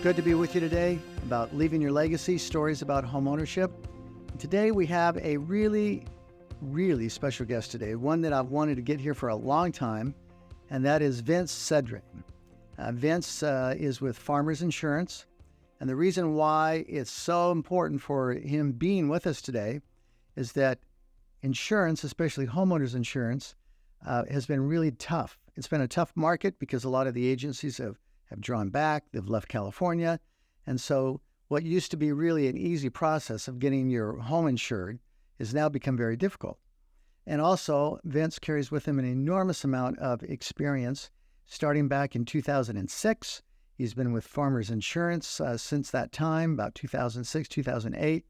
Good to be with you today about leaving your legacy, stories about homeownership. Today we have a really special guest today, one that I've wanted to get here for a long time, and that is Vince Cedre. Vince is with Farmers Insurance, and the reason why it's so important for him being with us today is that insurance, especially homeowners insurance, has been really tough. It's been a tough market because a lot of the agencies have drawn back, they've left California, and so what used to be really an easy process of getting your home insured has now become very difficult. And also, Vince carries with him an enormous amount of experience. Starting back in 2006, he's been with Farmers Insurance since that time, about 2006, 2008,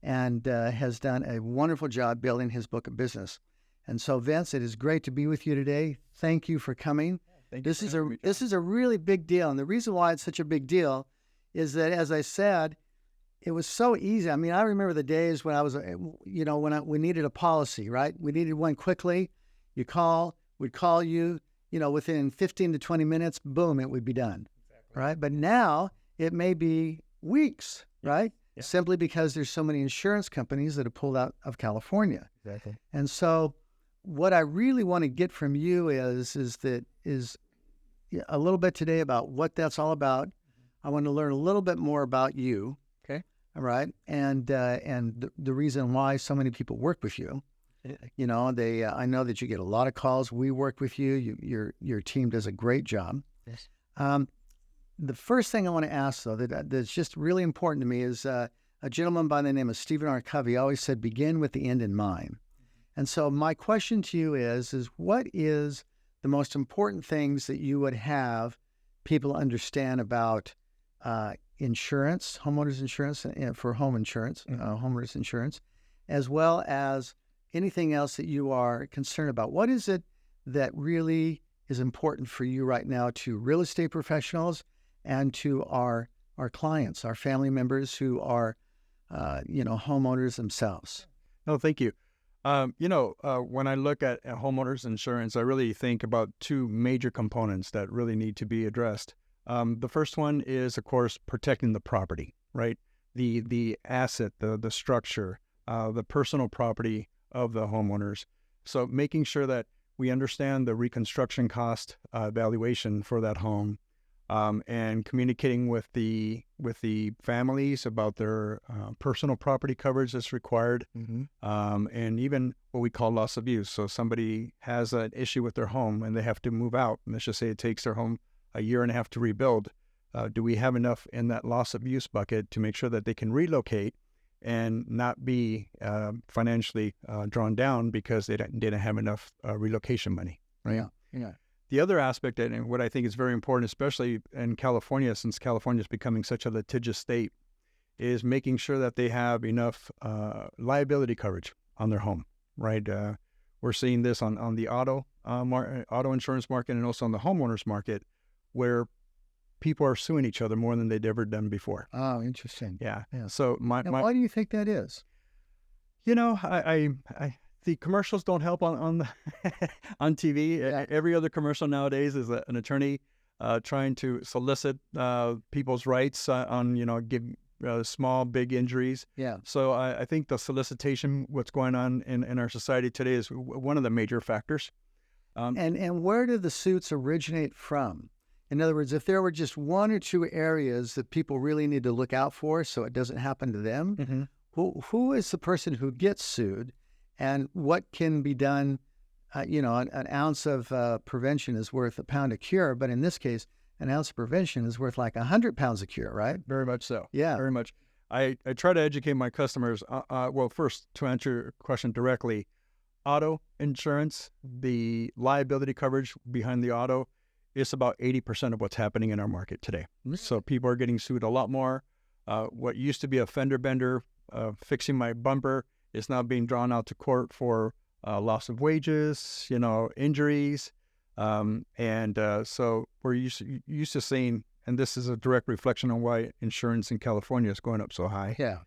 and has done a wonderful job building his book of business. And so, Vince, it is great to be with you today. Thank you for coming. This is a really big deal, and the reason why it's such a big deal is that, as I said, it was so easy. I mean, I remember the days when I was, we needed a policy, right? We needed one quickly. We'd call you, within 15 to 20 minutes, boom, it would be done, exactly. Right? But now it may be weeks, right? Yeah. Simply because there's so many insurance companies that have pulled out of California. Exactly. And so what I really want to get from you is a little bit today about what that's all about. I want to learn a little bit more about you. Okay. All right. And the reason why so many people work with you. I know that you get a lot of calls. We work with you. Your team does a great job. Yes. The first thing I want to ask, though, that's just really important to me is a gentleman by the name of Stephen R. Covey always said, begin with the end in mind. And so my question to you is what is the most important things that you would have people understand about insurance, homeowners insurance, for home insurance, homeowners insurance, as well as anything else that you are concerned about? What is it that really is important for you right now to real estate professionals and to our clients, our family members who are, homeowners themselves? No, thank you. When I look at homeowners insurance, I really think about two major components that really need to be addressed. The first one is, of course, protecting the property, right? The asset, the structure, the personal property of the homeowners. So making sure that we understand the reconstruction cost valuation for that home, and communicating with the families about their personal property coverage that's required, and even what we call loss of use. So somebody has an issue with their home and they have to move out. And let's just say it takes their home a year and a half to rebuild. Do we have enough in that loss of use bucket to make sure that they can relocate and not be financially drawn down because they didn't have enough relocation money, right? Yeah. The other aspect, and what I think is very important, especially in California, since California is becoming such a litigious state, is making sure that they have enough liability coverage on their home, right? We're seeing this on the auto insurance market and also on the homeowners market, where people are suing each other more than they'd ever done before. Oh, interesting. Yeah. So why do you think that is? The commercials don't help on on TV. Yeah. Every other commercial nowadays is an attorney trying to solicit people's rights on give small, big injuries. Yeah. So I think the solicitation, what's going on in our society today, is one of the major factors. And where do the suits originate from? In other words, if there were just one or two areas that people really need to look out for so it doesn't happen to them, who is the person who gets sued? And what can be done? An ounce of prevention is worth a pound of cure, but in this case, an ounce of prevention is worth like 100 pounds of cure, right? Very much so. Yeah. Very much. I try to educate my customers. Well, first, to answer your question directly, auto insurance, the liability coverage behind the auto is about 80% of what's happening in our market today. So people are getting sued a lot more. What used to be a fender bender, fixing my bumper, is now being drawn out to court for loss of wages, injuries. So we're used to seeing, and this is a direct reflection on why insurance in California is going up so high. Yeah.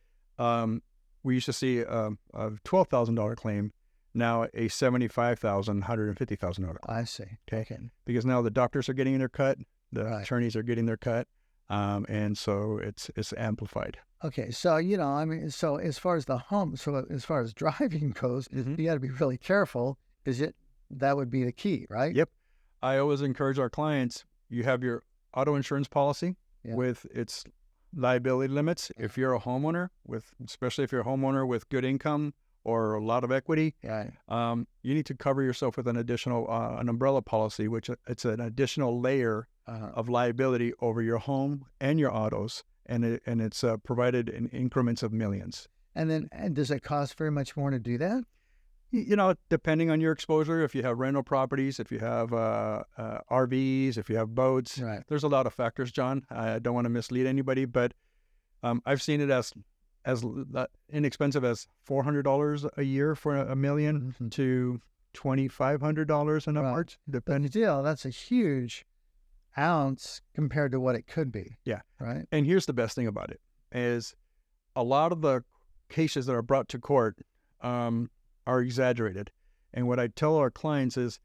We used to see a $12,000 claim, now a $75,000, $150,000. I see. Okay. Because now the doctors are getting their cut, the attorneys are getting their cut. and so it's amplified. Okay, so I mean, so as far as as far as driving goes, Mm-hmm. you got to be really careful because that would be the key, right? Yep. I always encourage our clients, you have your auto insurance policy Yeah. with its liability limits. If you're a homeowner especially if you're a homeowner with good income or a lot of equity, Yeah. you need to cover yourself with an additional, an umbrella policy, which it's an additional layer of liability over your home and your autos. And it's provided in increments of millions. And does it cost very much more to do that? Depending on your exposure, if you have rental properties, if you have RVs, if you have boats, Right. there's a lot of factors, John. I don't want to mislead anybody, but I've seen it as inexpensive as $400 a year for a million to $2,500 and upwards, depending. Still, that's a huge ounce compared to what it could be. Yeah. Right. And here's the best thing about it is a lot of the cases that are brought to court are exaggerated. And what I tell our clients is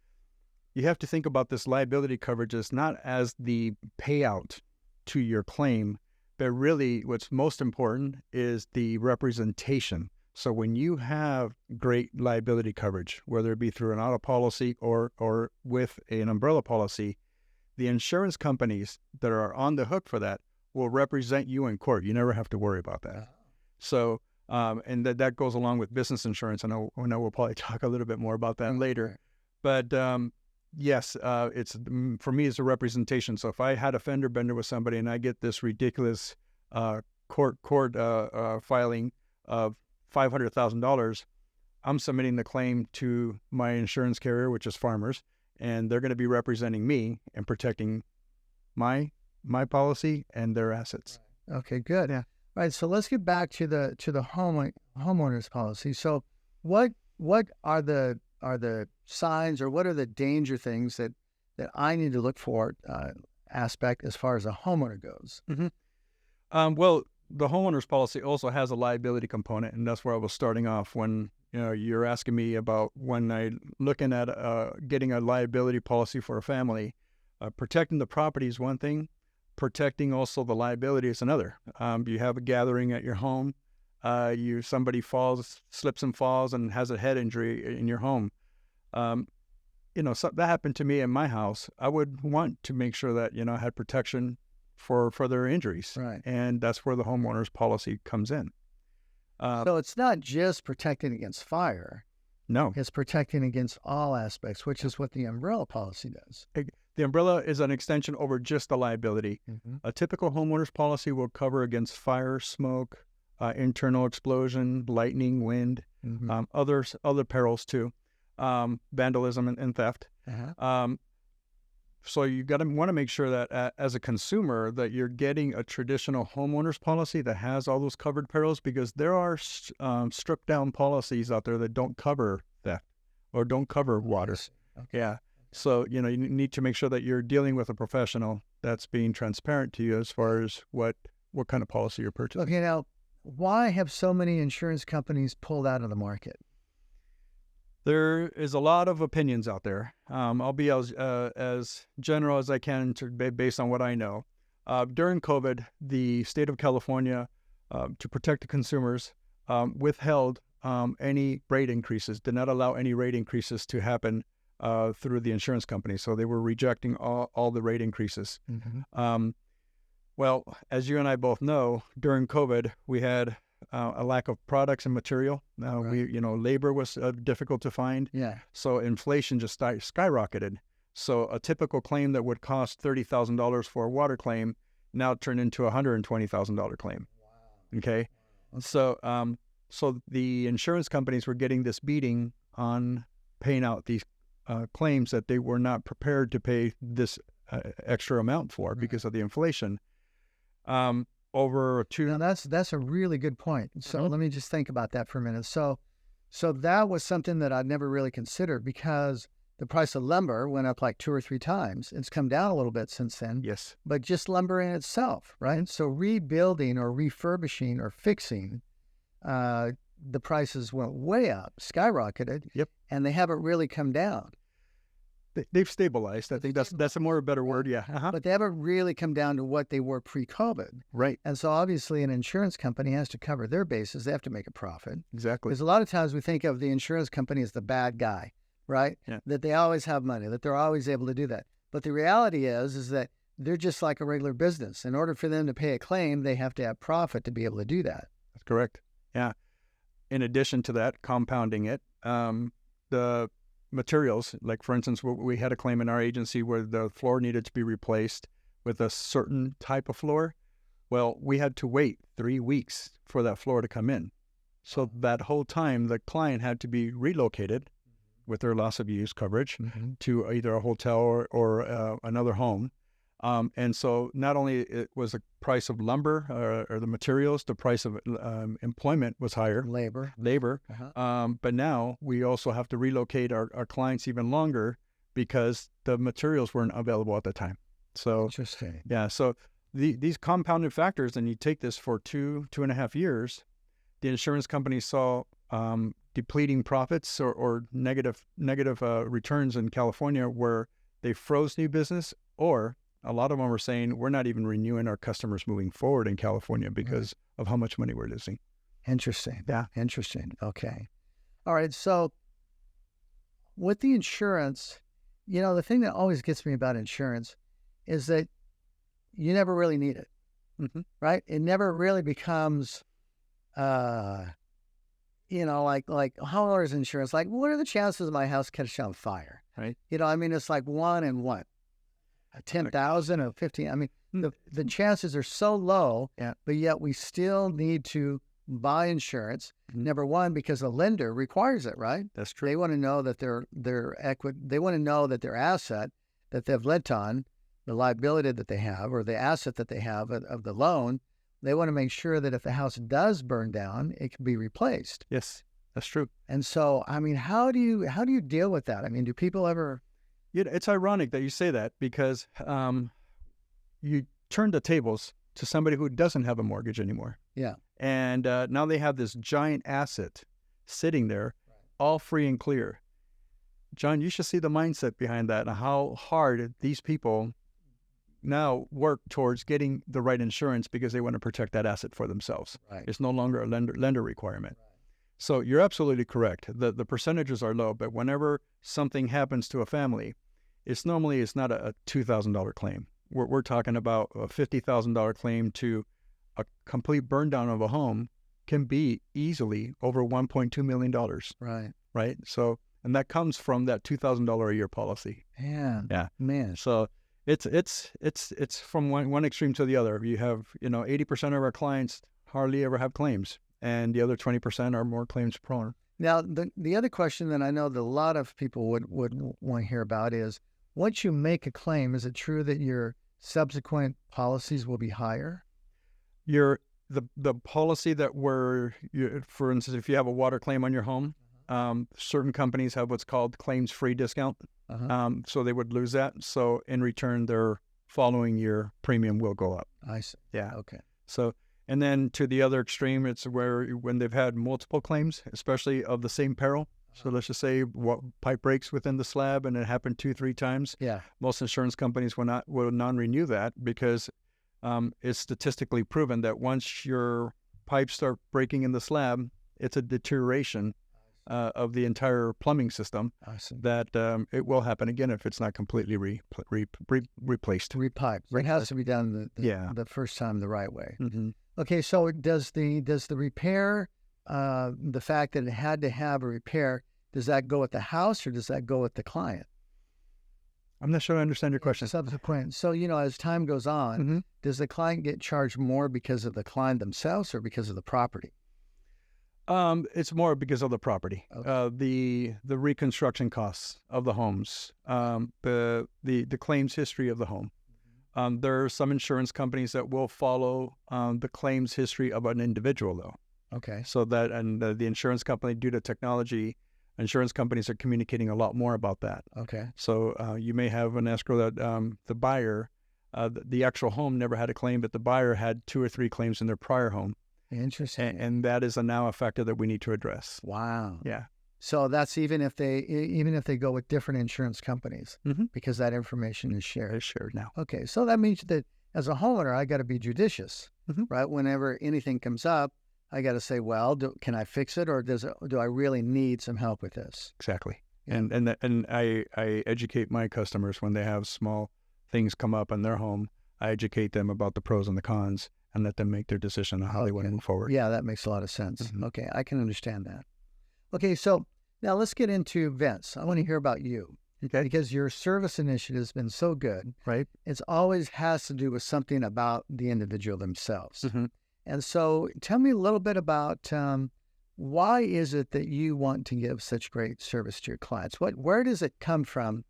you have to think about this liability coverage as not as the payout to your claim, but really what's most important is the representation. So when you have great liability coverage, whether it be through an auto policy or with an umbrella policy, the insurance companies that are on the hook for that will represent you in court. You never have to worry about that. So, and that goes along with business insurance. I know we'll probably talk a little bit more about that later. But yes, for me, it's a representation. So if I had a fender bender with somebody and I get this ridiculous court filing of $500,000, I'm submitting the claim to my insurance carrier, which is Farmers, and they're going to be representing me and protecting my policy and their assets. Okay, good. Yeah. All right. So let's get back to the homeowners policy. So what are the signs or what are the danger things that I need to look for aspect as far as a homeowner goes? Mm-hmm. Well, the homeowners policy also has a liability component, and that's where I was starting off when you're asking me about when I looking at getting a liability policy for a family. Protecting the property is one thing. Protecting also the liability is another. You have a gathering at your home. Somebody slips and falls and has a head injury in your home. So that happened to me in my house. I would want to make sure that I had protection for their injuries, Right. And that's where the homeowners policy comes in. So it's not just protecting against fire. No, It's protecting against all aspects, which is what the umbrella policy does. the umbrella is an extension over just the liability. Mm-hmm. A typical homeowners policy will cover against fire, smoke, internal explosion, lightning, wind, Mm-hmm. other perils too, vandalism and theft. Uh-huh. So you want to make sure that as a consumer that you're getting a traditional homeowners policy that has all those covered perils, because there are stripped down policies out there that don't cover theft or don't cover water. Okay. Yeah. So, you need to make sure that you're dealing with a professional that's being transparent to you as far as what kind of policy you're purchasing. Okay. Now, why have so many insurance companies pulled out of the market? There is a lot of opinions out there. I'll be as general as I can based on what I know. During COVID, the state of California, to protect the consumers, withheld any rate increases, did not allow any rate increases to happen through the insurance company. So they were rejecting all the rate increases. Mm-hmm. Well, as you and I both know, during COVID, we had a lack of products and material. Right. Labor was difficult to find. Yeah. So inflation just skyrocketed. So a typical claim that would cost $30,000 for a water claim now turned into a $120,000 claim. Wow. Okay. So the insurance companies were getting this beating on paying out these claims that they were not prepared to pay this extra amount for because of the inflation. Now that's a really good point. So Mhm. let me just think about that for a minute. So that was something that I'd never really considered because the price of lumber went up like 2 or 3 times. It's come down a little bit since then. Yes. But just lumber in itself, right? So rebuilding or refurbishing or fixing, the prices went way up, skyrocketed. Yep. And they haven't really come down. They've stabilized. I think that's a more better word. Yeah. Uh-huh. But they haven't really come down to what they were pre-COVID. Right. And so obviously an insurance company has to cover their bases. They have to make a profit. Exactly. Because a lot of times we think of the insurance company as the bad guy, right? Yeah. That they always have money, that they're always able to do that. But the reality is that they're just like a regular business. In order for them to pay a claim, they have to have profit to be able to do that. That's correct. Yeah. In addition to that, compounding it, the materials, like for instance, we had a claim in our agency where the floor needed to be replaced with a certain type of floor. Well, we had to wait 3 weeks for that floor to come in. So that whole time, the client had to be relocated with their loss of use coverage to either a hotel or another home. And so not only it was the price of lumber or the materials, the price of employment was higher. Labor. But now we also have to relocate our clients even longer because the materials weren't available at the time. So Interesting. yeah, so these compounded factors, and you take this for 2.5 years, the insurance company saw depleting profits or negative returns in California where they froze new business, or a lot of them were saying, we're not even renewing our customers moving forward in California because of how much money we're losing. Interesting. Yeah. Interesting. Okay. All right. So with the insurance, the thing that always gets me about insurance is that you never really need it, right? It never really becomes, like homeowners insurance. Like, what are the chances of my house catching on fire? Right. It's like 1 in what? 10,000 or 15. I mean, the chances are so low, but yet we still need to buy insurance. Number one, because the lender requires it, right? That's true. They want to know that they want to know that their asset that they've lent on, the liability that they have, or the asset that they have of the loan, they want to make sure that if the house does burn down, it can be replaced. Yes, that's true. And so, I mean, how do you deal with that? I mean, do people ever... It's ironic that you say that because you turn the tables to somebody who doesn't have a mortgage anymore. Yeah. And now they have this giant asset sitting there, all free and clear. John, you should see the mindset behind that and how hard these people now work towards getting the right insurance because they want to protect that asset for themselves. Right. It's no longer a lender requirement. Right. So you're absolutely correct. The percentages are low, but whenever something happens to a family, it's not a $2,000 claim. We're talking about a $50,000 claim to a complete burn down of a home can be easily over $1.2 million. Right. Right. So, and that comes from that $2,000 a year policy. Man. So it's from one extreme to the other. You have, 80% of our clients hardly ever have claims, and the other 20% are more claims prone. Now, the other question that I know that a lot of people would want to hear about is, once you make a claim, is it true that your subsequent policies will be higher? The policy that for instance, if you have a water claim on your home, certain companies have what's called claims-free discount. So they would lose that. So in return, their following year premium will go up. I see. Yeah. Okay. So, and then to the other extreme, it's when they've had multiple claims, especially of the same peril. So let's just say what pipe breaks within the slab and it happened 2-3 times. Yeah. Most insurance companies will non-renew that because it's statistically proven that once your pipes start breaking in the slab, it's a deterioration of the entire plumbing system that it will happen again if it's not completely replaced. Repiped. It has to be done the first time the right way. Okay, so does the repair, the fact that it had to have a repair, does that go with the house or does that go with the client? I'm not sure I understand your question. Subsequent. So, as time goes on, does the client get charged more because of the client themselves or because of the property? It's more because of the property. Okay. The reconstruction costs of the homes, the claims history of the home. There are some insurance companies that will follow the claims history of an individual, though. Okay. So that, and the insurance company, due to technology, insurance companies are communicating a lot more about that. Okay. So you may have an escrow that the buyer, the actual home never had a claim, but the buyer had 2 or 3 claims in their prior home. Interesting. And that is now a factor that we need to address. Wow. Yeah. So that's even if they go with different insurance companies, Mm-hmm. because that information is shared. It's shared now. Okay, so that means that as a homeowner, I got to be judicious, Mhm. right? Whenever anything comes up, I got to say, well, can I fix it, or do I really need some help with this? Exactly. Yeah. And I educate my customers when they have small things come up in their home. I educate them about the pros and the cons and let them make their decision on how they want to Okay. move forward. Yeah, that makes a lot of sense. Mhm. Okay, I can understand that. Okay, so now let's get into Vince. I want to hear about you Okay. because your service initiative has been so good. Right. It's always has to do with something about the individual themselves. Mhm. And so tell me a little bit about why is it that you want to give such great service to your clients? Where does it come from?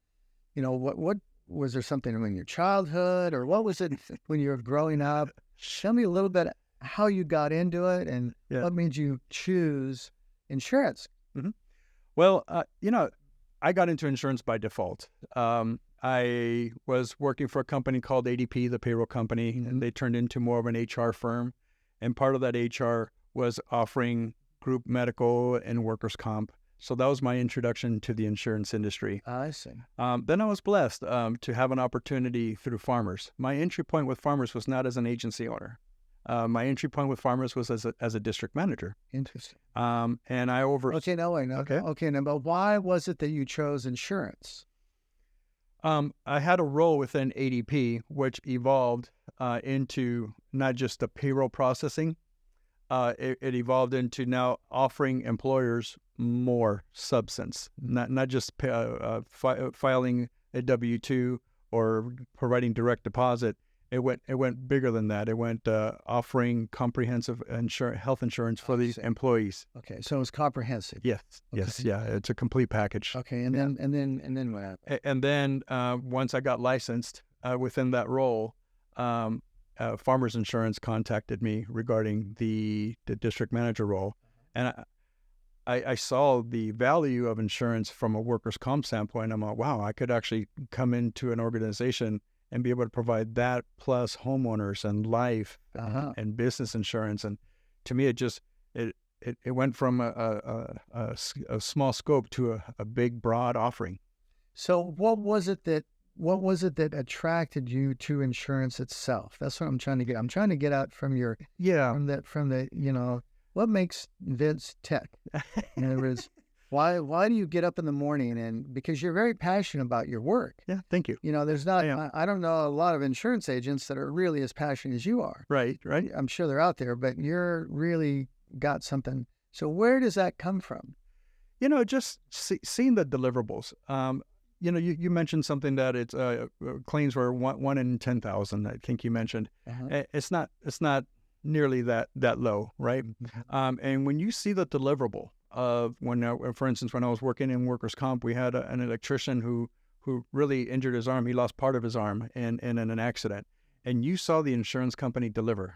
What was there something in your childhood, or what was it when you were growing up? Tell me a little bit how you got into it and Yeah. what made you choose insurance. Well, I got into insurance by default. I was working for a company called ADP, the payroll company, and they turned into more of an HR firm. And part of that HR was offering group medical and workers' comp. So that was my introduction to the insurance industry. I see. Then I was blessed to have an opportunity through Farmers. My entry point with Farmers was not as an agency owner. My entry point with Farmers was as a district manager. Interesting. And I Okay, no, wait, no. Okay. Okay, now, but why was it that you chose insurance? I had a role within ADP, which evolved into not just the payroll processing. It evolved into now offering employers more substance, not just filing a W-2 or providing direct deposit. It went bigger than that. It went Oh, offering comprehensive health insurance for I these see. employees. Okay, so it was comprehensive. Yes, yes, Okay. yeah. It's a complete package. Okay, and then what happened? And then once I got licensed within that role, Farmers Insurance contacted me regarding the district manager role, and I saw the value of insurance from a workers' comp standpoint. I'm like, wow, I could actually come into an organization and be able to provide that plus homeowners and life and business insurance. And to me, it went from a small scope to a big, broad offering. So what was it that attracted you to insurance itself? That's what I'm trying to get. I'm trying to get out from your from the what makes Vince tech? In other words, why do you get up in the morning, and because you're very passionate about your work? Yeah, thank you. There's not I don't know a lot of insurance agents that are really as passionate as you are. Right. I'm sure they're out there, but you're really got something. So where does that come from? Just seeing the deliverables. You mentioned something that it's claims were one in 10,000. I think you mentioned. It's not nearly that low, right? And when you see the deliverable of for instance, when I was working in workers' comp, we had an electrician who really injured his arm. He lost part of his arm in an accident, and you saw the insurance company deliver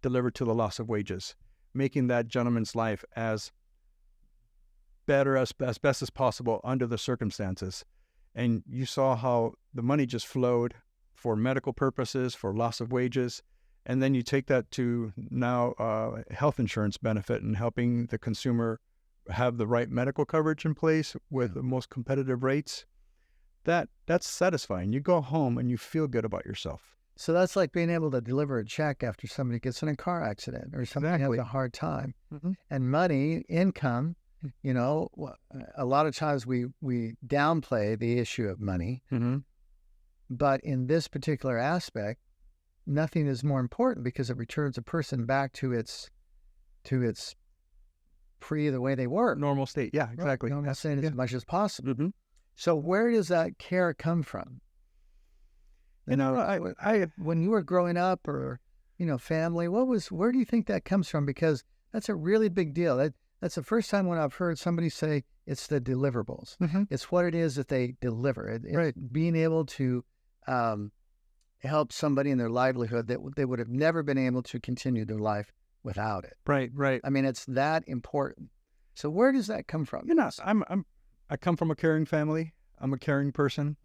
to the loss of wages, making that gentleman's life as best as possible under the circumstances. And you saw how the money just flowed for medical purposes, for loss of wages. And then you take that to now health insurance benefit and helping the consumer have the right medical coverage in place with the most competitive rates. That's satisfying. You go home and you feel good about yourself. So that's like being able to deliver a check after somebody gets in a car accident or somebody has a hard time. And money, income, a lot of times we downplay the issue of money. But in this particular aspect, nothing is more important because it returns a person back to its pre the way they were. Normal state. Yeah, exactly. Normal state as much as possible. So where does that care come from? When you were growing up or, family, where do you think that comes from? Because that's a really big deal. That's the first time when I've heard somebody say it's the deliverables. It's what it is that they deliver. It's being able to help somebody in their livelihood that they would have never been able to continue their life without it. Right. I mean, it's that important. So where does that come from? I come from a caring family. I'm a caring person.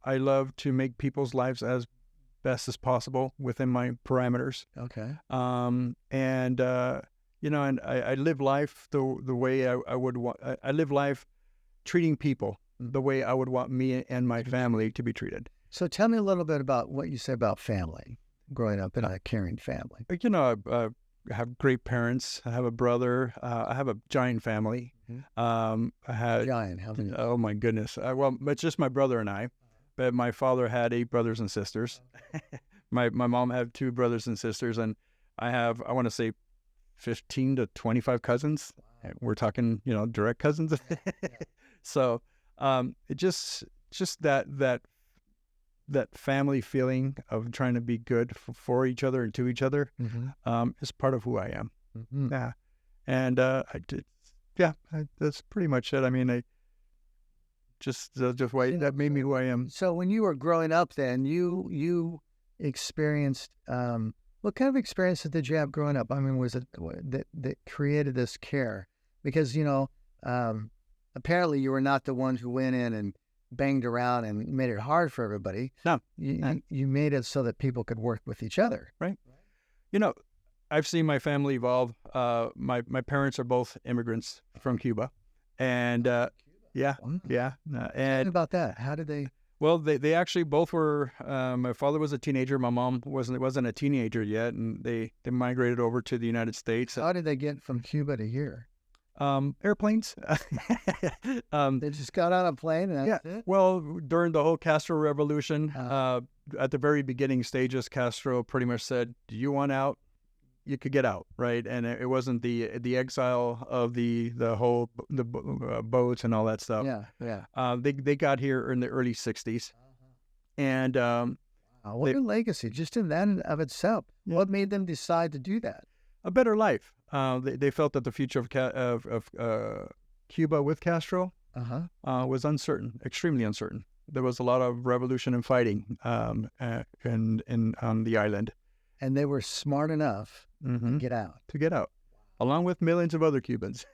I love to make people's lives as best as possible within my parameters. Okay. and I live life the way I would want. I live life treating people the way I would want me and my family to be treated. So tell me a little bit about what you say about family, growing up in a caring family. I have great parents. I have a brother. I have a giant family. I had Giant, how many? Oh my goodness. Well, it's just my brother and I, but my father had 8 brothers and sisters. My mom had 2 brothers and sisters, and I want to say 15 to 25 cousins. Wow. We're talking, direct cousins. So, it just that family feeling of trying to be good for each other and to each other, is part of who I am. Yeah. And, that's pretty much it. I mean, that made me who I am. So when you were growing up then, you experienced, what kind of experiences did you have growing up? I mean, was it that created this care? Because, apparently you were not the one who went in and banged around and made it hard for everybody. No. You made it so that people could work with each other. Right. I've seen my family evolve. My parents are both immigrants from Cuba. And, yeah. And about that, how did they? Well, they actually both were. My father was a teenager. My mom wasn't a teenager yet, and they migrated over to the United States. How did they get from Cuba to here? Airplanes. They just got on a plane and that's it? Well, during the whole Castro revolution, at the very beginning stages, Castro pretty much said, "Do you want out? You could get out," right? And it wasn't the exile of the boats and all that stuff. Yeah. They got here in the early '60s, and what a legacy just in that of itself. Yeah. What made them decide to do that? A better life. They felt that the future of Cuba with Castro was uncertain, extremely uncertain. There was a lot of revolution and fighting on the island. And they were smart enough to get out. Along with millions of other Cubans.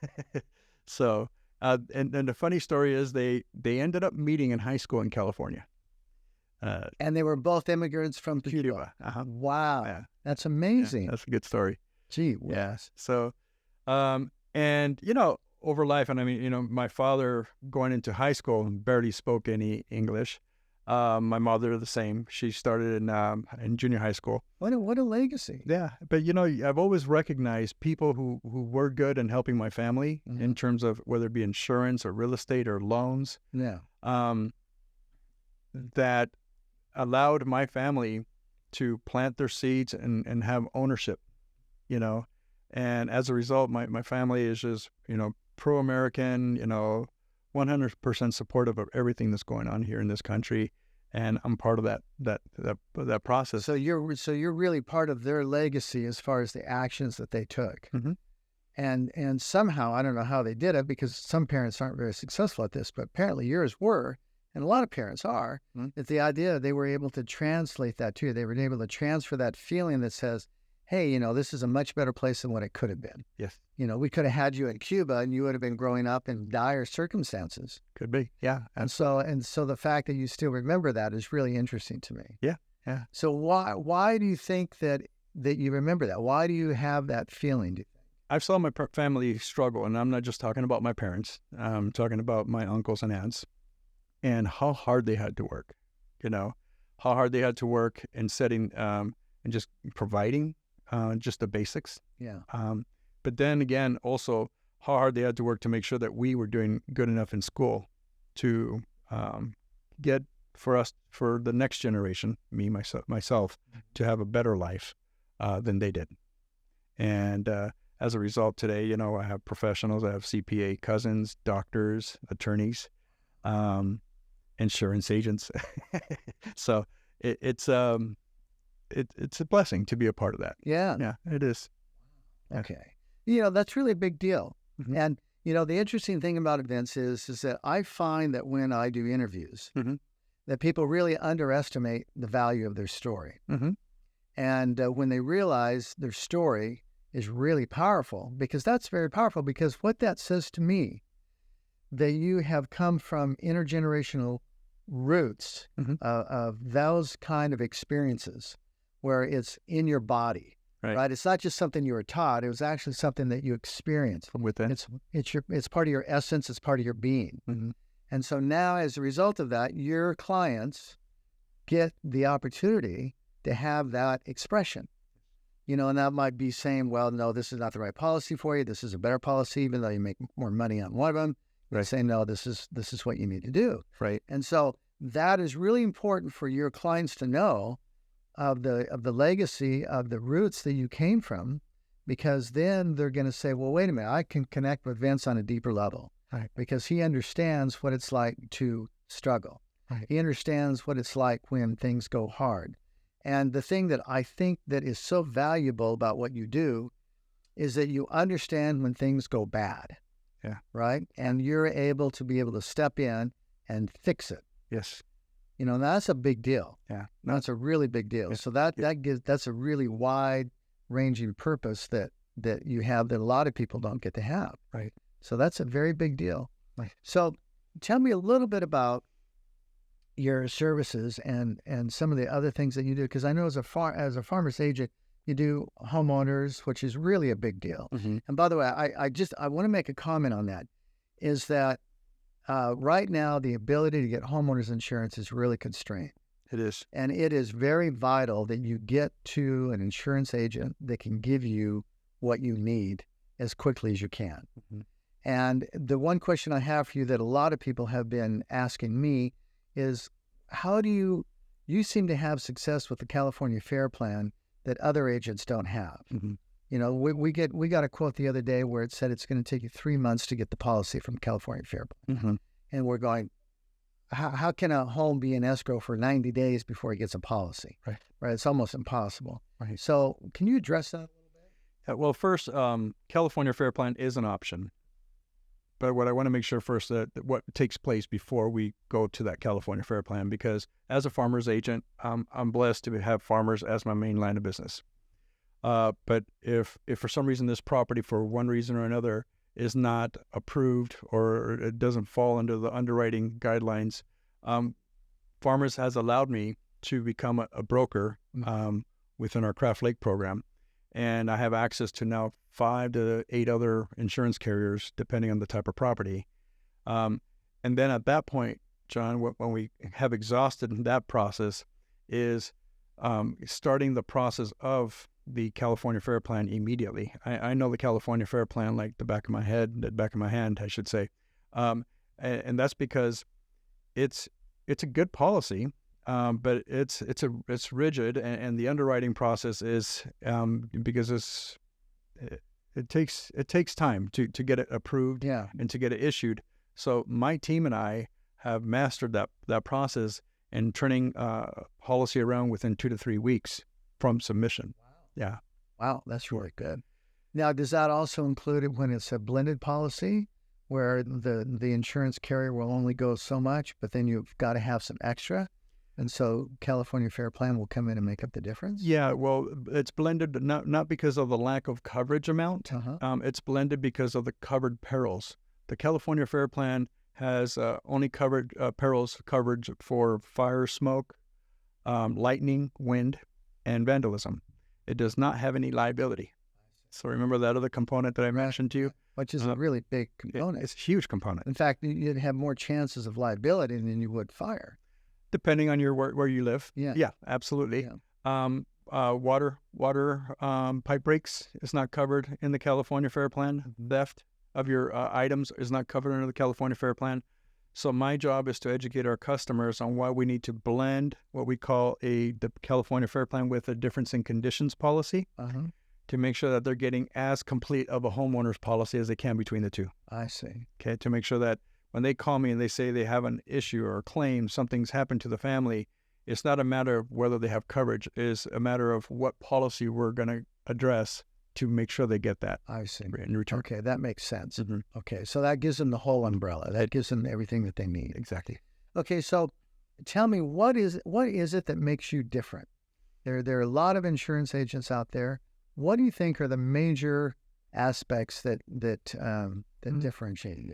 So, and the funny story is they ended up meeting in high school in California. And they were both immigrants from Cuba. Wow. Yeah. That's amazing. Yeah, that's a good story. Gee, wow. Yeah. So, and, over life, and I mean, my father going into high school barely spoke any English. My mother, the same. She started in junior high school. What a legacy. Yeah. But, I've always recognized people who were good in helping my family in terms of whether it be insurance or real estate or loans. Yeah. That allowed my family to plant their seeds and have ownership, and as a result, my family is just, pro-American, 100% supportive of everything that's going on here in this country. And I'm part of that process. So you're really part of their legacy as far as the actions that they took. And somehow, I don't know how they did it, because some parents aren't very successful at this, but apparently yours were, and a lot of parents are, that the idea they were able to translate that to you. They were able to transfer that feeling that says, hey, this is a much better place than what it could have been. Yes. We could have had you in Cuba and you would have been growing up in dire circumstances. Could be. Yeah. And so the fact that you still remember that is really interesting to me. Yeah. Yeah. So why do you think that you remember that? Why do you have that feeling, do you think? I've saw my family struggle, and I'm not just talking about my parents. I'm talking about my uncles and aunts and how hard they had to work, how hard they had to work in setting and just providing just the basics. Yeah. But then again, also how hard they had to work to make sure that we were doing good enough in school to get for the next generation, me, myself, to have a better life than they did. And as a result, today, I have professionals. I have CPA cousins, doctors, attorneys, insurance agents. So it's a blessing to be a part of that. Yeah. Yeah, it is. Okay. That's really a big deal. And, the interesting thing about events is that I find that when I do interviews, that people really underestimate the value of their story. And when they realize their story is really powerful, because that's very powerful, because what that says to me, that you have come from intergenerational roots of those kind of experiences where it's in your body, right? It's not just something you were taught. It was actually something that you experienced. From within. It's part of your essence. It's part of your being. Mm-hmm. And so now, as a result of that, your clients get the opportunity to have that expression. And that might be saying, well, no, this is not the right policy for you. This is a better policy, even though you make more money on one of them. Right. Saying, no, this is what you need to do. Right. And so that is really important for your clients to know of the legacy of the roots that you came from, because then they're going to say, well, wait a minute, I can connect with Vince on a deeper level, right, because he understands what it's like to struggle. Right. He understands what it's like when things go hard. And the thing that I think that is so valuable about what you do is that you understand when things go bad. Yeah. Right. And you're able to step in and fix it. Yes. That's a big deal. Yeah. That's a really big deal. Yes. So that's a really wide ranging purpose that you have that a lot of people don't get to have. Right. So that's a very big deal. Right. So tell me a little bit about your services and some of the other things that you do, because I know as a farmer's agent, you do homeowners, which is really a big deal. Mm-hmm. And by the way, I want to make a comment on that, is that right now the ability to get homeowners insurance is really constrained. It is. And it is very vital that you get to an insurance agent that can give you what you need as quickly as you can. Mm-hmm. And the one question I have for you that a lot of people have been asking me is, how do you seem to have success with the California Fair Plan that other agents don't have? Mm-hmm. We got a quote the other day where it said it's going to take you 3 months to get the policy from California Fair Plan. Mm-hmm. And we're going, how can a home be in escrow for 90 days before it gets a policy? Right. It's almost impossible. Right. So can you address that a little bit? Well, first, California Fair Plan is an option. But what I want to make sure first that what takes place before we go to that California Fair Plan, because as a farmer's agent, I'm blessed to have farmers as my main line of business. But if for some reason this property, for one reason or another, is not approved or it doesn't fall under the underwriting guidelines, Farmers has allowed me to become a broker within our Craft Lake program. And I have access to now 5 to 8 other insurance carriers, depending on the type of property. And then at that point, John, when we have exhausted that process, is starting the process of the California Fair Plan immediately. I know the California Fair Plan like the back of my hand, I should say. And that's because it's a good policy. But it's rigid, and the underwriting process is because it takes time to get it approved and to get it issued. So my team and I have mastered that process and turning policy around within 2 to 3 weeks from submission. Wow. Yeah. Wow, that's really good. Now, does that also include it when it's a blended policy, where the insurance carrier will only go so much, but then you've got to have some extra? And so California Fair Plan will come in and make up the difference? Yeah, well, it's blended not because of the lack of coverage amount. It's blended because of the covered perils. The California Fair Plan has only covered perils coverage for fire, smoke, lightning, wind, and vandalism. It does not have any liability. So remember that other component that I mentioned to you? Which is a really big component. It's a huge component. In fact, you'd have more chances of liability than you would fire. Depending on where you live. Yeah, absolutely. Yeah. Water pipe breaks is not covered in the California Fair Plan. Theft of your items is not covered under the California Fair Plan. So my job is to educate our customers on why we need to blend what we call the California Fair Plan with a difference in conditions policy to make sure that they're getting as complete of a homeowner's policy as they can between the two. I see. Okay, to make sure that when they call me and they say they have an issue or a claim, something's happened to the family, it's not a matter of whether they have coverage. It's a matter of what policy we're going to address to make sure they get that. I see. In return. Okay, that makes sense. Mm-hmm. Okay, so that gives them the whole umbrella. That gives them everything that they need. Exactly. Okay, so tell me, what is it that makes you different? There are a lot of insurance agents out there. What do you think are the major aspects that differentiate you?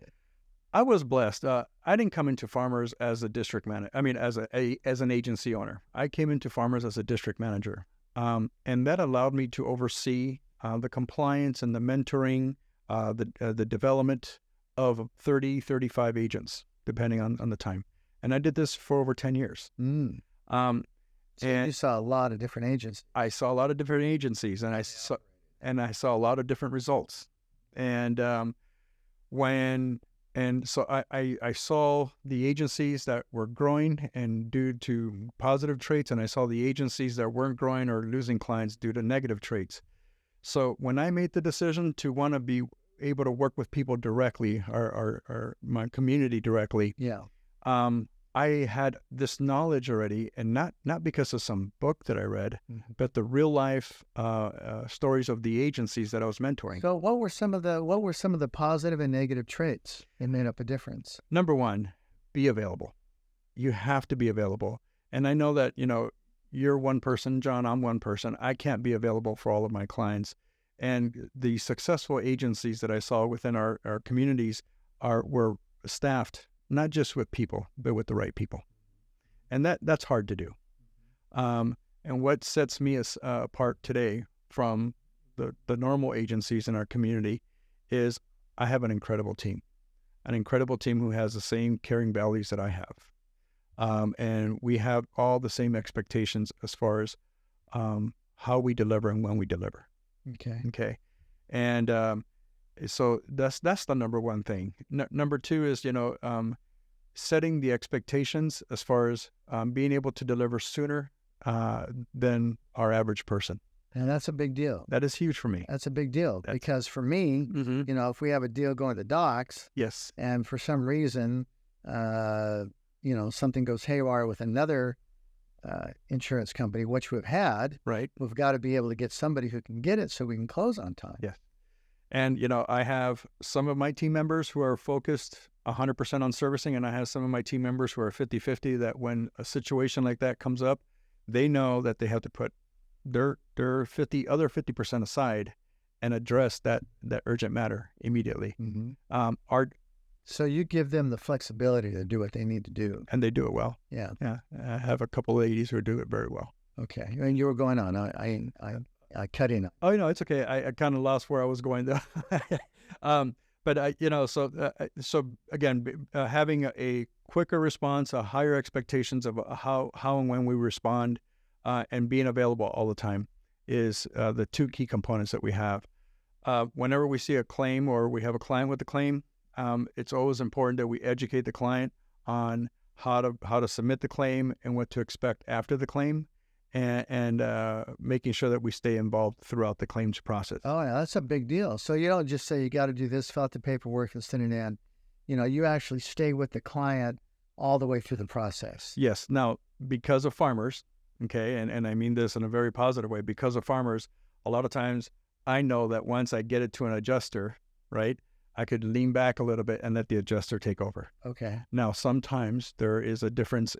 I was blessed. I didn't come into Farmers as a district manager. I mean, as an agency owner. I came into Farmers as a district manager. And that allowed me to oversee the compliance and the mentoring, the development of 30, 35 agents, depending on the time. And I did this for over 10 years. Mm. So And you saw a lot of different agents. I saw a lot of different agencies, and I saw a lot of different results. And so I saw the agencies that were growing and due to positive traits, and I saw the agencies that weren't growing or losing clients due to negative traits. So when I made the decision to want to be able to work with people directly, or my community directly, Yeah. I had this knowledge already, and not because of some book that I read, but the real life stories of the agencies that I was mentoring. So what were some of the positive and negative traits that made up a difference? Number one, be available. You have to be available. And I know that, you're one person, John, I'm one person. I can't be available for all of my clients. And the successful agencies that I saw within our communities were staffed not just with people, but with the right people. And that's hard to do. And what sets me apart today from the normal agencies in our community is I have an incredible team who has the same caring values that I have. And we have all the same expectations as far as how we deliver and when we deliver. Okay. And so that's the number one thing. Number two is, setting the expectations as far as being able to deliver sooner than our average person. And that's a big deal. That is huge for me. That's a big deal because for me, if we have a deal going to the docks, yes, and for some reason, something goes haywire with another insurance company, which we've had, right, we've got to be able to get somebody who can get it so we can close on time. Yes. And, I have some of my team members who are focused 100% on servicing, and I have some of my team members who are 50-50, that when a situation like that comes up, they know that they have to put their other 50% aside and address that urgent matter immediately. So you give them the flexibility to do what they need to do. And they do it well. Yeah. Yeah. I have a couple of ladies who do it very well. Okay. And you were going on. I cut in. Oh, it's okay. I kind of lost where I was going though. But so again, having a quicker response, a higher expectations of how and when we respond, and being available all the time is the two key components that we have. Whenever we see a claim or we have a client with a claim, it's always important that we educate the client on how to submit the claim and what to expect after the claim. And making sure that we stay involved throughout the claims process. Oh, yeah, that's a big deal. So you don't just say you got to do this, fill out the paperwork, and send it in. You actually stay with the client all the way through the process. Yes. Now, because of farmers, okay, and I mean this in a very positive way, because of farmers, a lot of times I know that once I get it to an adjuster, right, I could lean back a little bit and let the adjuster take over. Okay. Now, sometimes there is a difference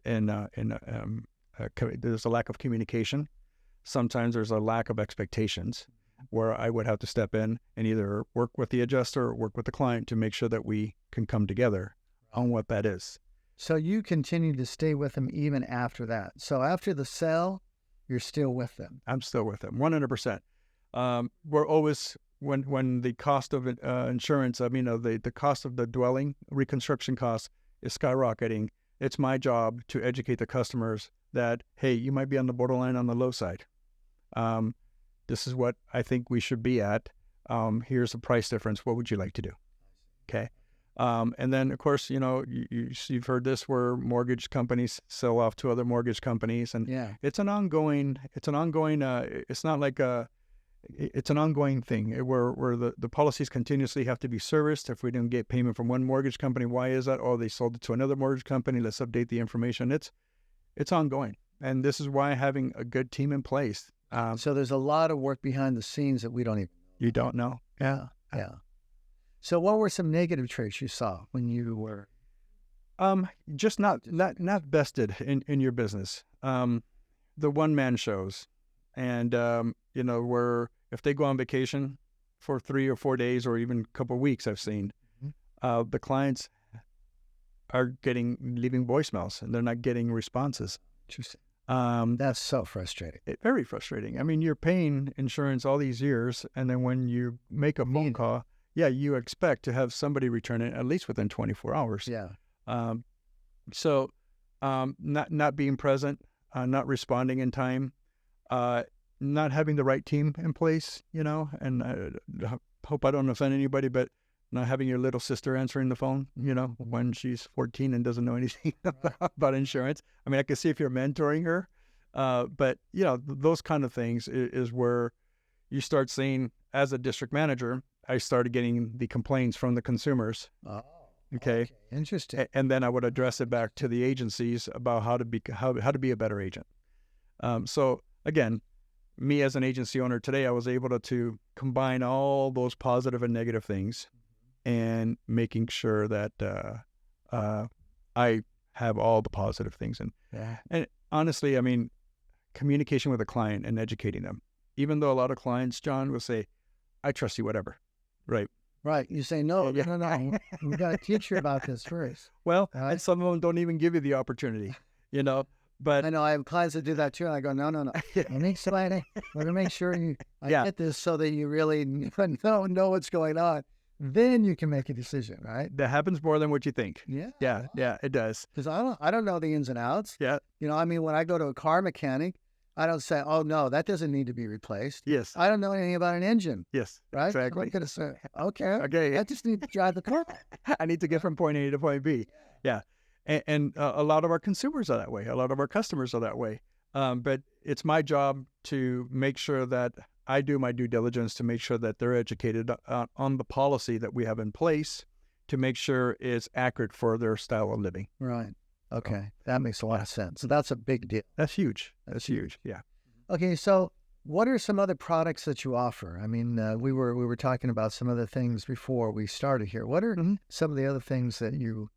there's a lack of communication. Sometimes there's a lack of expectations where I would have to step in and either work with the adjuster or work with the client to make sure that we can come together on what that is. So you continue to stay with them even after that. So after the sale, you're still with them. I'm still with them, 100%. We're always, when the cost of insurance, the cost of the dwelling, reconstruction cost is skyrocketing. It's my job to educate the customers that, hey, you might be on the borderline on the low side. This is what I think we should be at. Here's the price difference. What would you like to do? Okay. And then, of course, you've heard this where mortgage companies sell off to other mortgage companies. And it's an ongoing, it's not like it's an ongoing thing where the policies continuously have to be serviced. If we didn't get payment from one mortgage company, why is that? Oh, they sold it to another mortgage company. Let's update the information. It's ongoing. And this is why having a good team in place. So there's a lot of work behind the scenes that we don't even know. You don't know. Yeah. So what were some negative traits you saw when you were? Just not vested in your business. The one-man shows. And, where if they go on vacation for 3 or 4 days or even a couple of weeks, I've seen, the clients are leaving voicemails and they're not getting responses. Interesting. That's so frustrating. Very frustrating. I mean, you're paying insurance all these years, and then when you make a phone call, yeah, you expect to have somebody return it at least within 24 hours. Yeah. So not being present, not responding in time, not having the right team in place, and I hope I don't offend anybody, but not having your little sister answering the phone, when she's 14 and doesn't know anything about insurance. I mean, I can see if you're mentoring her, but, those kind of things is where you start seeing, as a district manager, I started getting the complaints from the consumers. Oh, okay. Interesting. And then I would address it back to the agencies about how to be a better agent. So again, me as an agency owner today, I was able to combine all those positive and negative things, and making sure that I have all the positive things. And honestly, I mean, communication with a client and educating them. Even though a lot of clients, John, will say, "I trust you, whatever," right? Right. You say, no. We got to teach you about this first. Well, and some of them don't even give you the opportunity, But I know I have clients that do that too, and I go, no. Let me explain it. Let me make sure I get this so that you really know what's going on. Then you can make a decision, right? That happens more than what you think. Yeah. Yeah, it does. Because I don't know the ins and outs. Yeah. I mean, when I go to a car mechanic, I don't say, oh, no, that doesn't need to be replaced. Yes. I don't know anything about an engine. Yes, right? exactly. I'm going to say, okay, I just need to drive the car. I need to get from point A to point B. Yeah. And a lot of our consumers are that way. A lot of our customers are that way. But it's my job to make sure that I do my due diligence to make sure that they're educated on the policy that we have in place to make sure it's accurate for their style of living. Right. Okay. That makes a lot of sense. So that's a big deal. That's huge. That's huge. Yeah. Okay. So what are some other products that you offer? I mean, we were talking about some other things before we started here. What are some of the other things that you...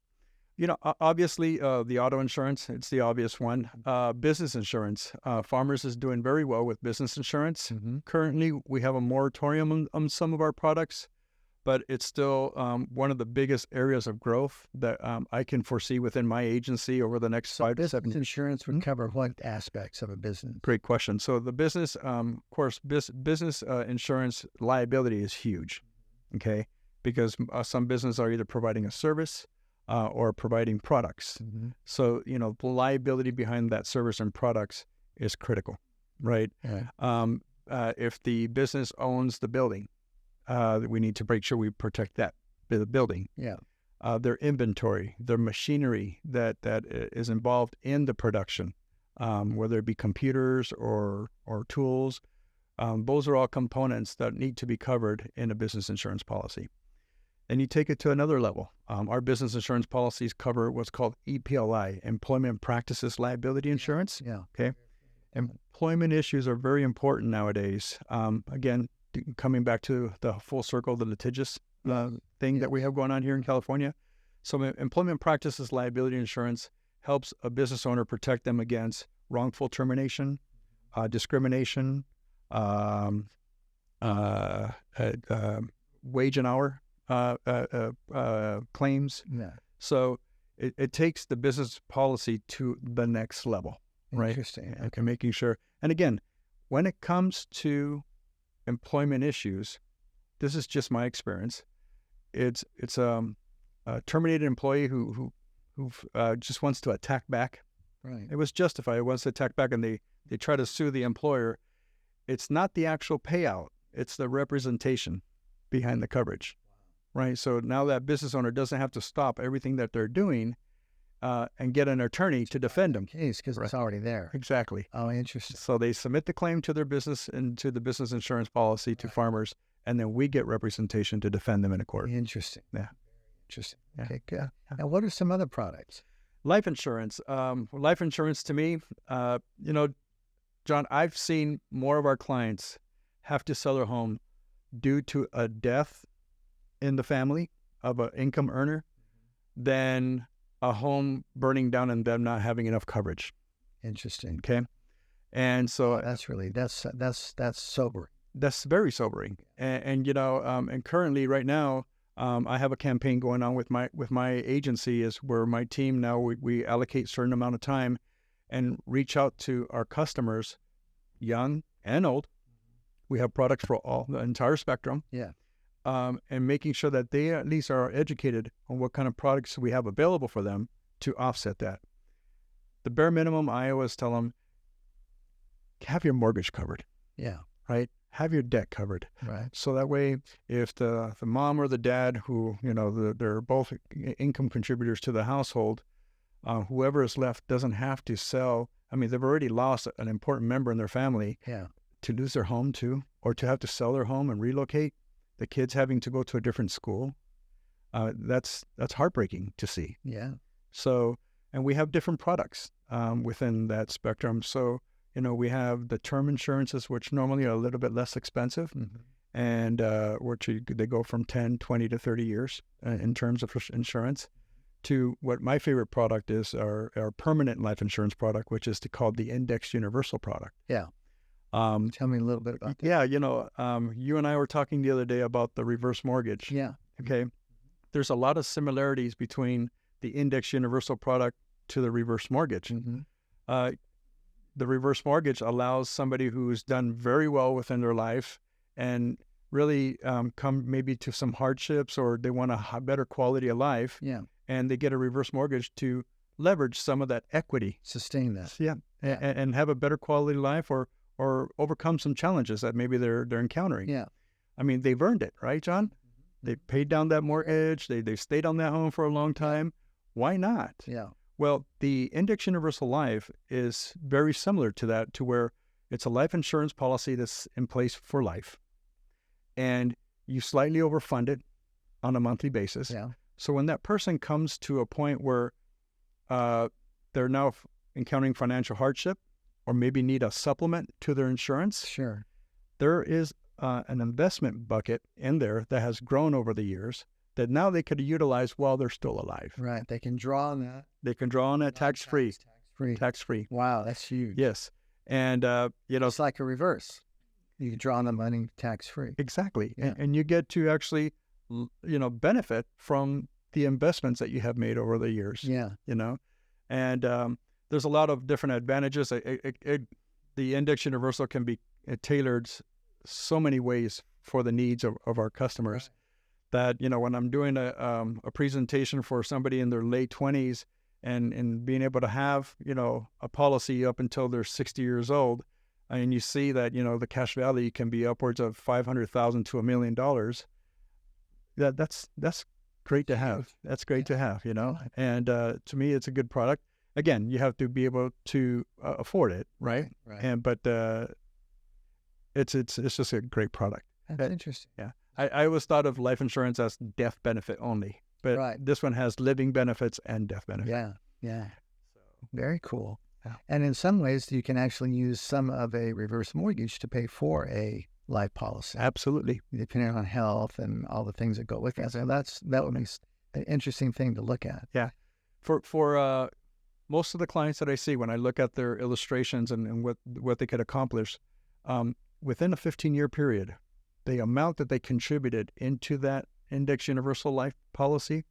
Obviously, the auto insurance, it's the obvious one. Business insurance. Farmers is doing very well with business insurance. Currently, we have a moratorium on some of our products, but it's still one of the biggest areas of growth that I can foresee within my agency over the next 5 to 7 years. Business insurance would cover what aspects of a business? Great question. So the business, of course, business insurance liability is huge, okay? Because some businesses are either providing a service or providing products. So, the liability behind that service and products is critical, right? Yeah. If the business owns the building, we need to make sure we protect the building. Yeah. Their inventory, their machinery that is involved in the production, whether it be computers or tools, those are all components that need to be covered in a business insurance policy. And you take it to another level. Our business insurance policies cover what's called EPLI, Employment Practices Liability Insurance. Yeah. Okay. Employment issues are very important nowadays. Again, coming back to the full circle, the litigious thing that we have going on here in California. So employment practices liability insurance helps a business owner protect them against wrongful termination, discrimination, wage and hour claims. Yeah. So it takes the business policy to the next level, right? Interesting. Okay, making sure. And again, when it comes to employment issues, this is just my experience. It's a terminated employee who just wants to attack back. Right. It was justified. It wants to attack back, and they try to sue the employer. It's not the actual payout. It's the representation behind the coverage. Right. So now that business owner doesn't have to stop everything that they're doing and get an attorney to defend them. Case because it's already there. Exactly. Oh, interesting. So they submit the claim to their business and to the business insurance policy to farmers, and then we get representation to defend them in a court. Interesting. Yeah. Interesting. Okay. Good. Now, what are some other products? Life insurance. Life insurance to me, John, I've seen more of our clients have to sell their home due to a death in the family of an income earner than a home burning down and them not having enough coverage. Interesting. Okay. And so that's sobering. That's very sobering. And currently right now, I have a campaign going on with my agency is where my team now we allocate a certain amount of time and reach out to our customers, young and old. We have products for the entire spectrum. Yeah. And making sure that they at least are educated on what kind of products we have available for them to offset that. The bare minimum, I always tell them, have your mortgage covered. Yeah. Right? Have your debt covered. Right. So that way, if the mom or the dad, who, they're both income contributors to the household, whoever is left doesn't have to sell. I mean, they've already lost an important member in their family. Yeah. To lose their home too, or to have to sell their home and relocate, the kids having to go to a different school. That's heartbreaking to see. Yeah. So, and we have different products within that spectrum. So, we have the term insurances, which normally are a little bit less expensive, and they go from 10, 20 to 30 years in terms of insurance, to what my favorite product is, our permanent life insurance product, which is called the Indexed Universal product. Yeah. Tell me a little bit about that. Yeah, you and I were talking the other day about the reverse mortgage. Yeah. Okay. There's a lot of similarities between the Indexed Universal product to the reverse mortgage. The reverse mortgage allows somebody who's done very well within their life and really come maybe to some hardships, or they want a better quality of life. Yeah. And they get a reverse mortgage to leverage some of that equity. Sustain that. Yeah. And have a better quality of life, or overcome some challenges that maybe they're encountering. Yeah. I mean, they've earned it, right, John? They paid down that mortgage. They've stayed on that home for a long time. Why not? Yeah. Well, the Index Universal Life is very similar to that, to where it's a life insurance policy that's in place for life. And you slightly overfund it on a monthly basis. Yeah. So when that person comes to a point where they're now encountering financial hardship, or maybe need a supplement to their insurance, Sure. there is an investment bucket in there that has grown over the years that now they could utilize while they're still alive. Right. They can draw on that. They can draw on that tax-free. Tax-free. Tax-free. Wow, that's huge. Yes. And, It's like a reverse. You can draw on the money tax-free. Exactly. Yeah. And you get to actually, benefit from the investments that you have made over the years. Yeah. And there's a lot of different advantages. The Index Universal can be tailored so many ways for the needs of our customers. That, when I'm doing a presentation for somebody in their late 20s and being able to have, a policy up until they're 60 years old, and you see that, the cash value can be upwards of $500,000 to $1 million, that's great to have. That's great to have, And to me, it's a good product. Again, you have to be able to afford it, right? Right. But it's just a great product. That's interesting. Yeah. I always thought of life insurance as death benefit only, but this one has living benefits and death benefit. Yeah. Yeah. So, very cool. Yeah. And in some ways, you can actually use some of a reverse mortgage to pay for a life policy. Absolutely. Depending on health and all the things that go with that. So that would be an interesting thing to look at. Yeah. For most of the clients that I see, when I look at their illustrations and what they could accomplish, within a 15-year period, the amount that they contributed into that Index Universal Life policy,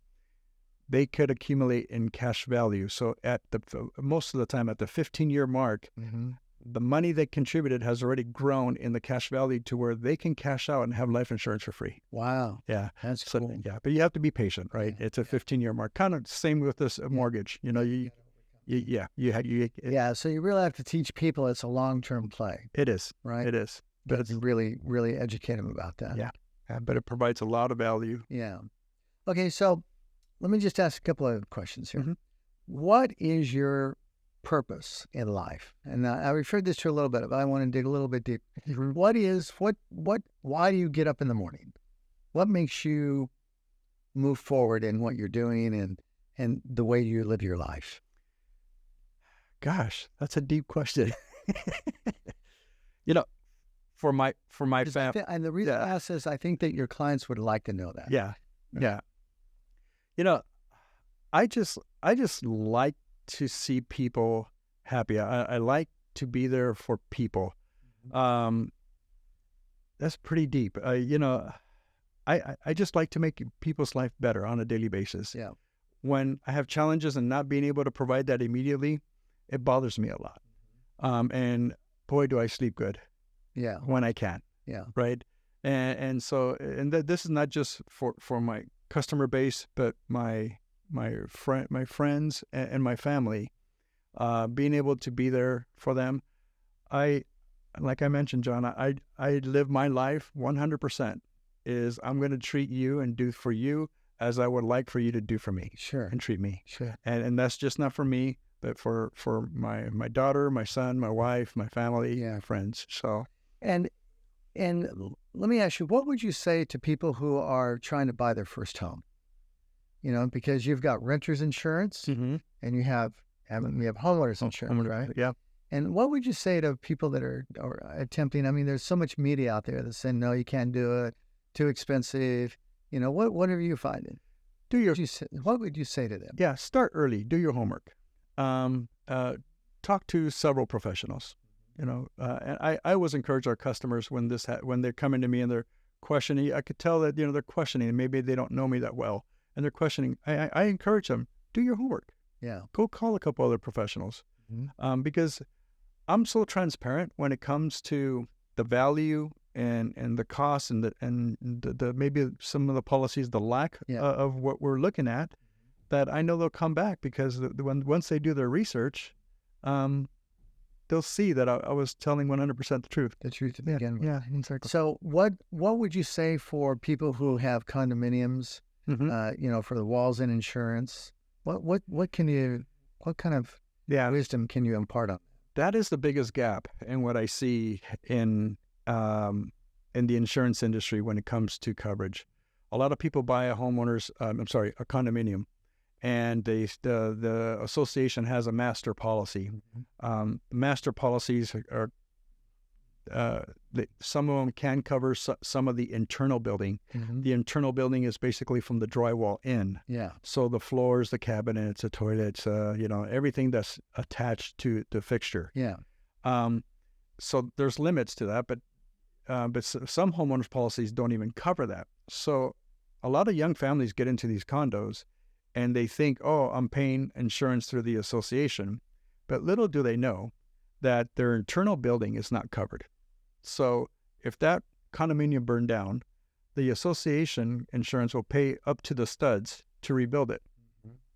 they could accumulate in cash value. So at most of the time, at the 15-year mark, the money they contributed has already grown in the cash value to where they can cash out and have life insurance for free. Wow. Yeah. That's cool. Yeah. But you have to be patient, right? Yeah. It's a 15-year mark. Kind of same with this mortgage. Yeah. So you really have to teach people it's a long-term play. It is. Right. It is. But it's really, really educate them about that. Yeah. But it provides a lot of value. Yeah. Okay. So let me just ask a couple of questions here. What is your purpose in life? And I referred this to a little bit, but I want to dig a little bit deep. Why do you get up in the morning? What makes you move forward in what you're doing and the way you live your life? Gosh, that's a deep question. For my family, and the reason I ask this, I think that your clients would like to know that. Yeah. I just like to see people happy. I like to be there for people. That's pretty deep. I just like to make people's life better on a daily basis. Yeah. When I have challenges and not being able to provide that immediately, it bothers me a lot. And boy, do I sleep good Yeah. when I can. Yeah. Right. This is not just for my customer base, but my friends and my family, being able to be there for them. Like I mentioned, John, I live my life 100% is I'm going to treat you and do for you as I would like for you to do for me. Sure. And treat me. Sure. And that's just not for me, but for my daughter, my son, my wife, my family, my friends. So. And let me ask you, what would you say to people who are trying to buy their first home? You know, because you've got renter's insurance and you have homeowner's insurance, right? Yeah. And what would you say to people that are attempting? I mean, there's so much media out there that's saying, no, you can't do it, too expensive. You know, what are you finding? What would you say to them? Yeah, start early. Do your homework. Talk to several professionals. You know, and I always encourage our customers when they're coming to me and they're questioning. I could tell that they're questioning, and maybe they don't know me that well, and they're questioning. I encourage them, do your homework. Yeah, go call a couple other professionals, because I'm so transparent when it comes to the value and the costs and the maybe some of the policies, the lack of what we're looking at, that I know they'll come back because once they do their research, they'll see that I was telling 100% the truth. The truth to begin with. Yeah, exactly. So what would you say for people who have condominiums, for the walls and insurance? What kind of wisdom can you impart on? That is the biggest gap in what I see in the insurance industry when it comes to coverage. A lot of people buy a condominium, and the association has a master policy. Master policies are some of them can cover some of the internal building. The internal building is basically from the drywall in. Yeah. So the floors, the cabinets, the toilets, everything that's attached to the fixture. Yeah. So there's limits to that, but some homeowners policies don't even cover that. So a lot of young families get into these condos and they think, oh, I'm paying insurance through the association. But little do they know that their internal building is not covered. So if that condominium burned down, the association insurance will pay up to the studs to rebuild it.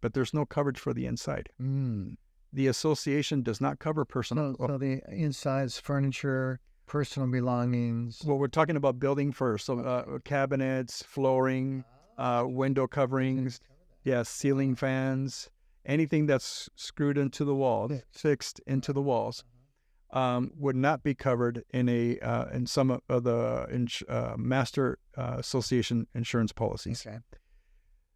But there's no coverage for the inside. The association does not cover personal. So the inside's furniture, personal belongings. Well, we're talking about building first. So cabinets, flooring, window coverings, ceiling fans, anything that's screwed into the walls, fixed into the walls, would not be covered in some of the master association insurance policies. Okay.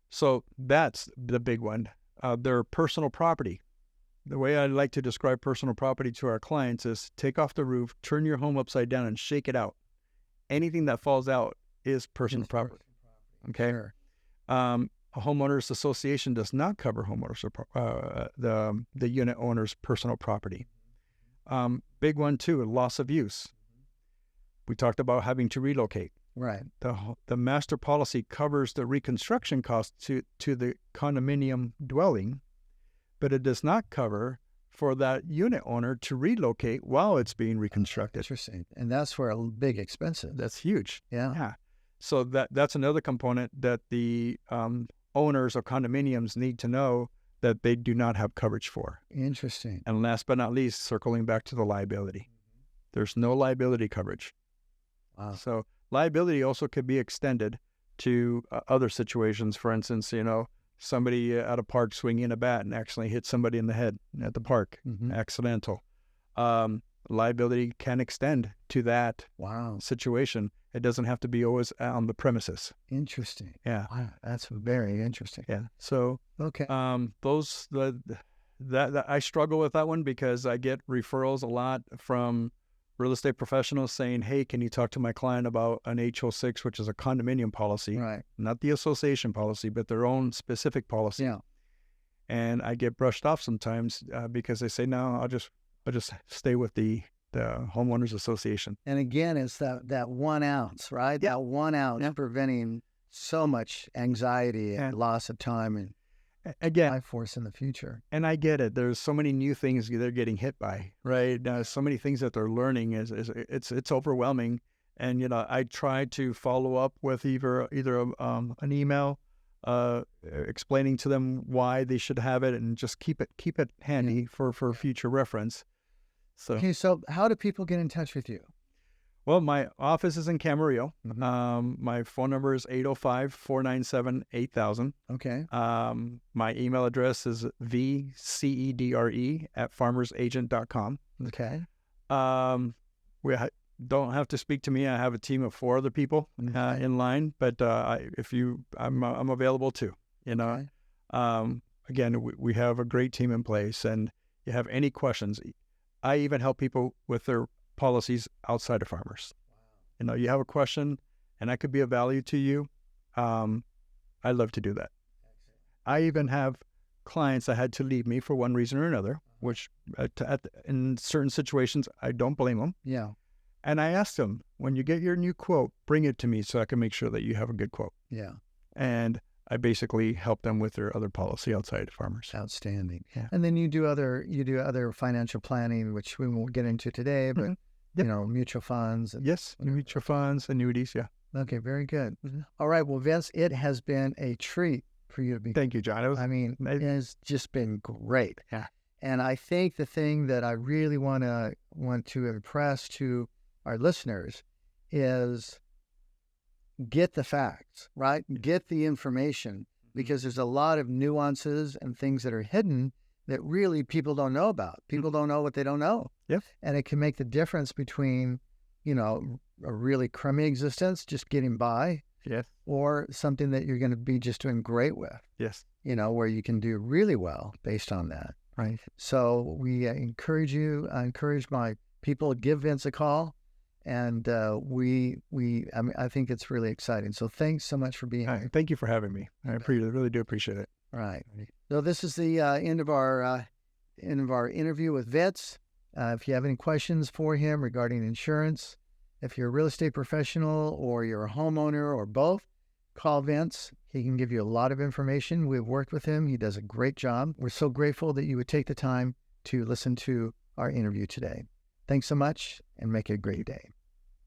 So that's the big one. Their personal property. The way I like to describe personal property to our clients is take off the roof, turn your home upside down, and shake it out. Anything that falls out is personal property. Okay. Sure. A homeowners association does not cover homeowners the unit owner's personal property. Big one too, loss of use. We talked about having to relocate. Right. The master policy covers the reconstruction costs to the condominium dwelling, but it does not cover for that unit owner to relocate while it's being reconstructed. Interesting. And that's where a big expensive. That's huge. Yeah. So that's another component that the owners of condominiums need to know that they do not have coverage for. Interesting. And last but not least, circling back to the liability. There's no liability coverage. Wow. So liability also could be extended to other situations. For instance, somebody at a park swinging a bat and accidentally hit somebody in the head at the park, accidental. Liability can extend to that situation. It doesn't have to be always on the premises. Interesting. Yeah. Wow, that's very interesting. Yeah. So okay. That I struggle with that one because I get referrals a lot from real estate professionals saying, "Hey, can you talk to my client about an HO6, which is a condominium policy, right? Not the association policy, but their own specific policy." Yeah. And I get brushed off sometimes because they say, "No, I'll just stay with the homeowners association." And again, it's that 1 ounce, right? Yeah. That 1 ounce preventing so much anxiety and loss of time. Again, life force in the future. and I get it. There's so many new things they're getting hit by, right? So many things that they're learning it's overwhelming. And I try to follow up with either an email, explaining to them why they should have it, and just keep it handy for future reference. So, Okay, so how do people get in touch with you? well, my office is in Camarillo. Mm-hmm. My phone number is 805-497-8000. Okay. My email address is vcedre@farmersagent.com. Okay. Don't have to speak to me. I have a team of 4 other people in line, but I'm available too. Okay. Again, we have a great team in place, and you have any questions, I even help people with their policies outside of farmers. You have a question, and I could be of value to you. I love to do that. I even have clients that had to leave me for one reason or another, which in certain situations, I don't blame them. Yeah. And I asked them, when you get your new quote, bring it to me so I can make sure that you have a good quote. Yeah. And I basically help them with their other policy outside of farmers. Outstanding. Yeah. And then you do other financial planning, which we won't get into today, but Yep. mutual funds. Yes, mutual funds, annuities, yeah. Okay, very good. Mm-hmm. All right. Well, Vince, it has been a treat for you to be. Thank you, John. It has just been great. Yeah. And I think the thing that I really want to impress to our listeners is get the facts, right? Get the information, because there's a lot of nuances and things that are hidden that really people don't know about. People don't know what they don't know. Yep. And it can make the difference between, a really crummy existence, just getting by, Yes. or something that you're going to be just doing great with, Yes. where you can do really well based on that. Right. So I encourage my people, give Vince a call. And I think it's really exciting. So thanks so much for being here. Thank you for having me. I really do appreciate it. All right. So this is the end of our interview with Vince. If you have any questions for him regarding insurance, if you're a real estate professional or you're a homeowner or both, call Vince. He can give you a lot of information. We've worked with him. He does a great job. We're so grateful that you would take the time to listen to our interview today. Thanks so much, and make it a great day.